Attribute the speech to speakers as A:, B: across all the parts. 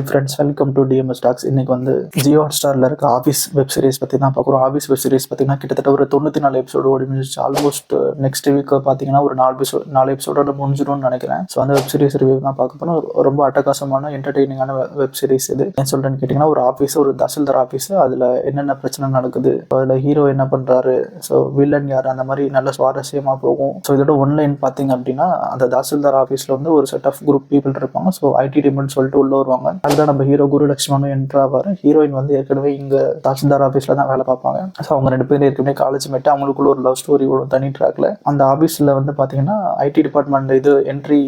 A: Friends, welcome to TMS talks. இன்னைக்கு வந்து ஜியோ ஹாட்ஸ்டாரில் இருக்க ஆஃபீஸ் வெப் சீரிஸ் பற்றி தான் பார்க்குறோம். ஆஃபீஸ் வெப் சீரிஸ் பார்த்தீங்கன்னா கிட்டத்தட்ட ஒரு 94 எபிசோடு ஓடி முடிஞ்சிச்சு. ஆல்மோஸ்ட் நெக்ஸ்ட் வீக் பார்த்தீங்கன்னா ஒரு 4 எபிசோடோட முடிஞ்சிடும்னு நினைக்கிறேன். ஸோ அந்த வெப் சீரிஸ் ரிவ்யூ தான் பார்க்க போனால் ரொம்ப அட்டகாசமான என்டர்டெய்னிங்கான வெப் சீரிஸ் இது. ஏன் சொல்கிறேன்னு கேட்டிங்கன்னா, ஒரு ஆஃபீஸ், ஒரு தஹசில்தார் ஆஃபீஸ், அதில் என்னென்ன பிரச்சனை நடக்குது, அதில் ஹீரோ என்ன பண்ணுறாரு, ஸோ வில்லன் யார், அந்த மாதிரி நல்ல சுவாரஸ்யமாக போகும். ஸோ இதோட ஒன்லைன் பார்த்தீங்க அப்படின்னா, அந்த தஹசில்தார் ஆஃபீஸில் வந்து ஒரு செட் ஆஃப் குரூப் பீப்புள் இருப்பாங்க. ஸோ ஐடி டீம்னு சொல்லிட்டு உள்ள வருவாங்க. அதுதான் நம்ம ஹீரோ குரு லட்சுமணும் என்ட்ராவாரு. ஹீரோயின் வந்து ஏற்கனவே இங்க தாசில்தார் ஆஃபீஸ்ல தான் வேலை பார்ப்பாங்க. ஸோ அவங்க 2 பேரும் ஏற்கனவே காலேஜ் மேட்டு, அவங்களுக்குள்ள ஒரு லவ் ஸ்டோரி ஓடும் தனி ட்ராக்ல. அந்த ஆஃபீஸில் வந்து பார்த்தீங்கன்னா ஐடி டிபார்ட்மெண்ட் இது என்ட்ரி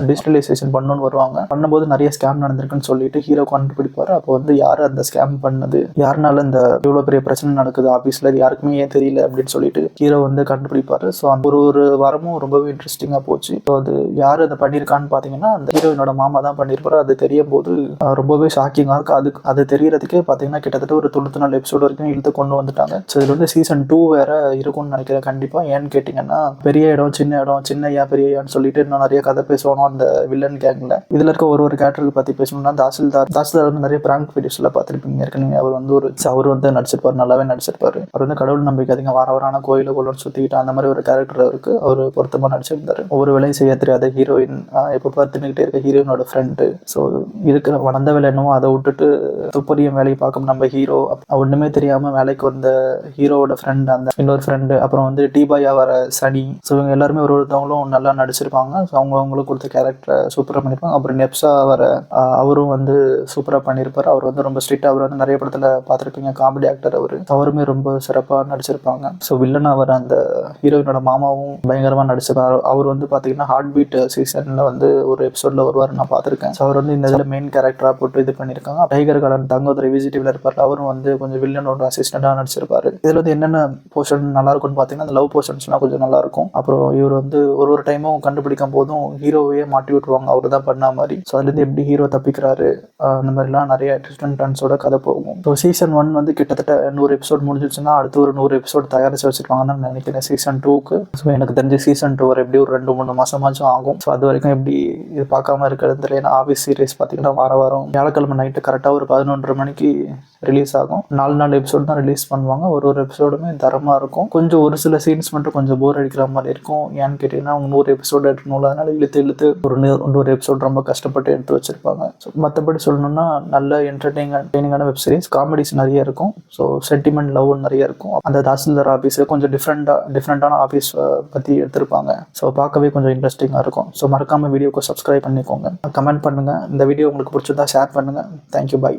A: டிஜிட்டலைசேஷன் பண்ணணும்னு வருவாங்க. பண்ணும்போது நிறைய ஸ்கேம் நடந்திருக்குன்னு சொல்லிட்டு ஹீரோ கண்டுபிடிப்பாரு. அப்போ வந்து யார் அந்த ஸ்கேம் பண்ணது, யாருனால இந்த இவ்வளோ பெரிய பிரச்சனை நடக்குது ஆஃபீஸில், இது யாருக்குமே ஏன் தெரியல அப்படின்னு சொல்லிட்டு ஹீரோ வந்து கண்டுபிடிப்பாரு. ஸோ அந்த ஒரு வாரமும் ரொம்பவே இன்ட்ரெஸ்டிங்காக போச்சு. ஸோ அது யார் அதை பண்ணியிருக்கான்னு பார்த்தீங்கன்னா, அந்த ஹீரோயினோட மாமா தான் பண்ணியிருப்பாரு. அது தெரியும் போது ரொம்பவே ஷாக்கிங்காக இருக்குது. அது தெரியறதுக்கே பார்த்தீங்கன்னா கிட்டத்தட்ட ஒரு 94 எபிசோடு வரைக்கும் இழுத்து கொண்டு வந்துட்டாங்க. ஸோ இதில் வந்து சீசன் 2 வேற இருக்கும்னு நினைக்கிறேன் கண்டிப்பாக. ஏன்னு கேட்டிங்கன்னா, பெரிய இடம் சின்ன ஐயா பெரிய ஐயான்னு சொல்லிட்டு இன்னும் நிறைய கதை பேசுவானோ அந்த வில்லன் கேங்கில். இதில் இருக்க ஒரு கேரக்டருக்கு பற்றி பேசணும்னா, தாசில்தார் வந்து நிறைய பிராங்க் வீடியோஸில் பார்த்துருப்பீங்க ஏற்கனவே. அவர் வந்து நடிச்சிருப்பார், நல்லாவே நடிச்சிருப்பாரு. அவர் வந்து கடவுள் நம்பிக்கை அதிகம், வாரான கோயிலை கொள்ளன்னு சுற்றிக்கிட்டு அந்த மாதிரி ஒரு கேரக்டர் இருக்கு. அவர் பொருத்தமாக நடிச்சிருந்தாரு. ஒவ்வொரு வேலையும் செய்ய தெரியாத ஹீரோயின், இப்போ பார்த்துக்கிட்டே இருக்க ஹீரோயினோட ஃப்ரெண்டு. ஸோ இருக்கிற வளர்ந்த வேலை என்னவோ அதை விட்டுட்டு துப்பறியும் வேலையை பார்க்கும் நம்ம ஹீரோ. ஒன்றுமே தெரியாமல் வேலைக்கு வந்த ஹீரோவோட ஃப்ரெண்ட், அந்த இன்னொரு ஃப்ரெண்டு, அப்புறம் வந்து டிபாயா வர சனி. ஸோ இவங்க எல்லாருமே ஒருத்தவங்களும் நல்லா நடிச்சிருப்பாங்க. ஸோ அவங்களுக்கு கொடுத்த கேரக்டரை சூப்பராக பண்ணியிருப்பாங்க. அப்புறம் நெப்சா வர அவரும் வந்து சூப்பராக பண்ணியிருப்பார். அவர் வந்து ரொம்ப ஸ்ட்ரிக்டாக, அவர் வந்து நிறைய படத்தில் பார்த்துருப்பீங்க, காமெடி ஆக்டர். அவருமே ரொம்ப சிறப்பாக நடிச்சிருப்பாங்க. ஸோ வில்லனா வர அந்த ஹீரோயினோட மாமாவும் பயங்கரமாக நடிச்சிருப்பார். அவர் வந்து பார்த்தீங்கன்னா ஹார்ட் பீட் சீசனில் வந்து ஒரு எபிசோடில் வருவார், நான் பார்த்துருக்கேன். ஸோ அவர் வந்து இந்த இதில் மெயின் கேரக்டராக போட்டு இது பண்ணியிருக்காங்க. டைகர் கார்டன் தங்கோதரை விஜிடிவில் இருப்பார். அவரும் வந்து கொஞ்சம் வில்லனோட அசிஸ்டண்டாக நடிச்சிருப்பாரு. இதில் வந்து என்னென்ன போர்ஷன் நல்லா இருக்கும்னு பார்த்தீங்கன்னா, அந்த லவ் போர்ஷன்ஸ்லாம் கொஞ்சம் நல்லா இருக்கும். அப்புறம் இவர் வந்து ஒரு டைமும் கண்டுபிடிக்கும் போதும் ஹீரோவையே மாட்டி விட்டுருவாங்க, அவர் தான் பண்ண மாதிரி. ஸோ அதுலேருந்து எப்படி ஹீரோ தப்பிக்கிறாரு, அந்த மாதிரிலாம் நிறைய ட்விஸ்ட் அண்ட் டர்ன்ஸோட கதை போகும். ஸோ சீசன் 1 வந்து கிட்டத்தட்ட 100 எபிசோட் முடிஞ்சிச்சுன்னா அடுத்து ஒரு 100 எபிசோட் தயாரிச்சு வச்சிருக்காங்கன்னு நினைக்கிறேன் சீசன் 2க்கு. ஸோ எனக்கு தெரிஞ்ச சீசன் 2 வர எப்படி ஒரு 2-3 மாசமாச்சும் ஆகும். ஸோ அது வரைக்கும் எப்படி இது பார்க்காம இருக்கிறது தெரியல. ஏன்னா ஆஃபீஸ் சீரிஸ் பார்த்தீங்கன்னா வாரம் வியாழக்கிழமை நைட்டு கரெக்டாக ஒரு 11:30 மணிக்கு ரிலீஸ் ஆகும். 4 எபிசோடு தான் ரிலீஸ் பண்ணுவாங்க. ஒரு எபிசோடுமே தரமாக இருக்கும். கொஞ்சம் ஒரு சில சீன்ஸ் மட்டும் கொஞ்சம் போர் அடிக்கிற மாதிரி இருக்கும். ஏன்னு கேட்டிங்கன்னா, அவங்க 100 எபிசோடு எடுக்கணும், அதனால இழுத்து ஒரு 100 எபிசோடு ரொம்ப கஷ்டப்பட்டு எடுத்து வச்சிருப்பாங்க. ஸோ மற்றபடி சொல்லணும்னா நல்ல என்டர்டெய்னிங்கான வெப் சீரிஸ். காமெடிஸ் நிறைய இருக்கும். ஸோ சென்டிமெண்ட் லவ் நிறைய இருக்கும். அந்த தாசில்தார் ஆஃபீஸில் கொஞ்சம் டிஃப்ரெண்டான ஆஃபீஸ் பற்றி எடுத்திருப்பாங்க. ஸோ பார்க்கவே கொஞ்சம் இன்ட்ரெஸ்டிங்காக இருக்கும். ஸோ மறக்காமல் வீடியோக்கு சப்ஸ்கிரைப் பண்ணிக்கோங்க, கமெண்ட் பண்ணுங்கள். இந்த வீடியோ உங்களுக்கு பிடிச்சிருந்தா ஷேர் பண்ணுங்கள். Thank you, by.